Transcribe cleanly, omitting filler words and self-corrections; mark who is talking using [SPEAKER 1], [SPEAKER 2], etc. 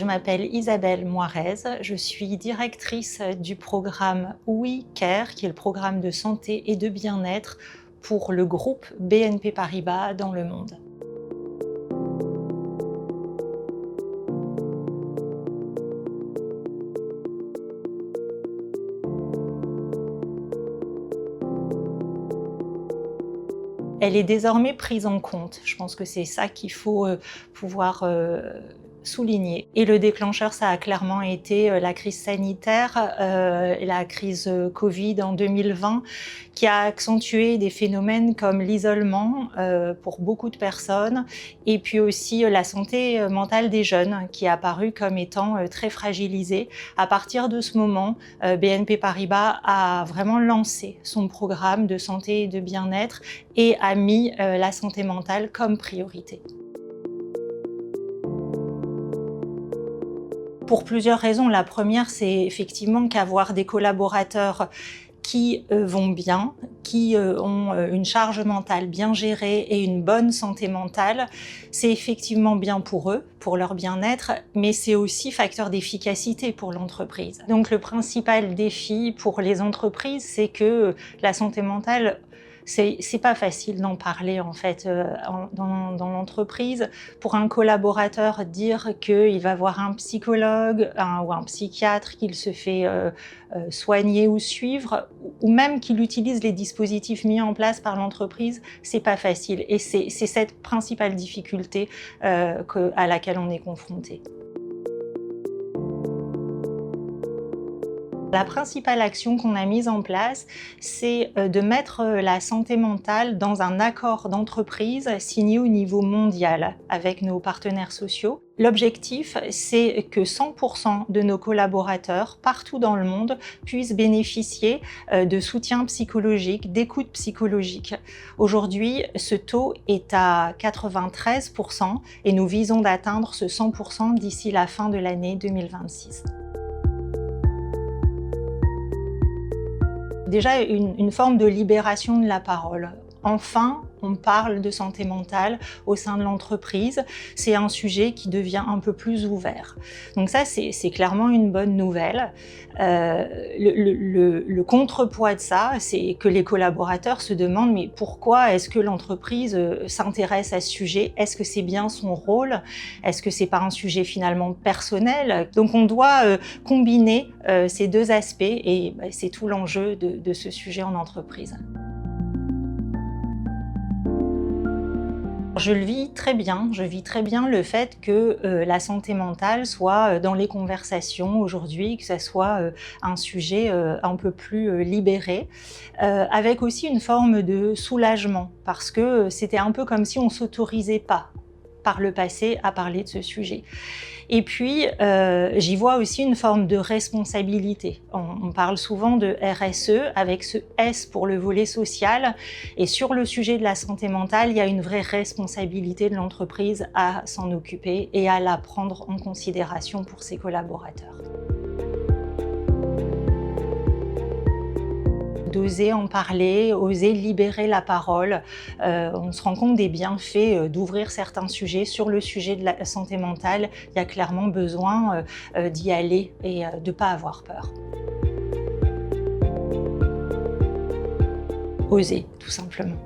[SPEAKER 1] Je m'appelle Isabelle Moirez, je suis directrice du programme We Care, qui est le programme de santé et de bien-être pour le groupe BNP Paribas dans le monde. Elle est désormais prise en compte. Je pense que c'est ça qu'il faut pouvoir souligner. Et le déclencheur, ça a clairement été la crise sanitaire, la crise Covid en 2020, qui a accentué des phénomènes comme l'isolement pour beaucoup de personnes, et puis aussi la santé mentale des jeunes, qui est apparue comme étant très fragilisée. À partir de ce moment, BNP Paribas a vraiment lancé son programme de santé et de bien-être et a mis la santé mentale comme priorité. Pour plusieurs raisons. La première, c'est effectivement qu'avoir des collaborateurs qui vont bien, qui ont une charge mentale bien gérée et une bonne santé mentale, c'est effectivement bien pour eux, pour leur bien-être, mais c'est aussi facteur d'efficacité pour l'entreprise. Donc le principal défi pour les entreprises, c'est que la santé mentale, c'est pas facile d'en parler en fait dans l'entreprise. Pour un collaborateur, dire qu'il va voir un psychologue ou un psychiatre, qu'il se fait soigner ou suivre, ou même qu'il utilise les dispositifs mis en place par l'entreprise, c'est pas facile. Et c'est cette principale difficulté à laquelle on est confronté. La principale action qu'on a mise en place, c'est de mettre la santé mentale dans un accord d'entreprise signé au niveau mondial avec nos partenaires sociaux. L'objectif, c'est que 100% de nos collaborateurs partout dans le monde puissent bénéficier de soutien psychologique, d'écoute psychologique. Aujourd'hui, ce taux est à 93% et nous visons d'atteindre ce 100% d'ici la fin de l'année 2026. Déjà, une forme de libération de la parole. Enfin, on parle de santé mentale au sein de l'entreprise. C'est un sujet qui devient un peu plus ouvert. Donc ça, c'est clairement une bonne nouvelle. Le contrepoids de ça, c'est que les collaborateurs se demandent mais pourquoi est-ce que l'entreprise s'intéresse à ce sujet? Est-ce que c'est bien son rôle? Est-ce que c'est pas un sujet finalement personnel? Donc on doit combiner ces deux aspects et c'est tout l'enjeu de ce sujet en entreprise. Je le vis très bien. Je vis très bien le fait que la santé mentale soit dans les conversations aujourd'hui, que ça soit un sujet un peu plus libéré, avec aussi une forme de soulagement, parce que c'était un peu comme si on s'autorisait pas par le passé à parler de ce sujet. Et puis, j'y vois aussi une forme de responsabilité. On parle souvent de RSE avec ce S pour le volet social. Et sur le sujet de la santé mentale, il y a une vraie responsabilité de l'entreprise à s'en occuper et à la prendre en considération pour ses collaborateurs. D'oser en parler, oser libérer la parole. On se rend compte des bienfaits d'ouvrir certains sujets. Sur le sujet de la santé mentale, il y a clairement besoin d'y aller et de ne pas avoir peur. Oser, tout simplement.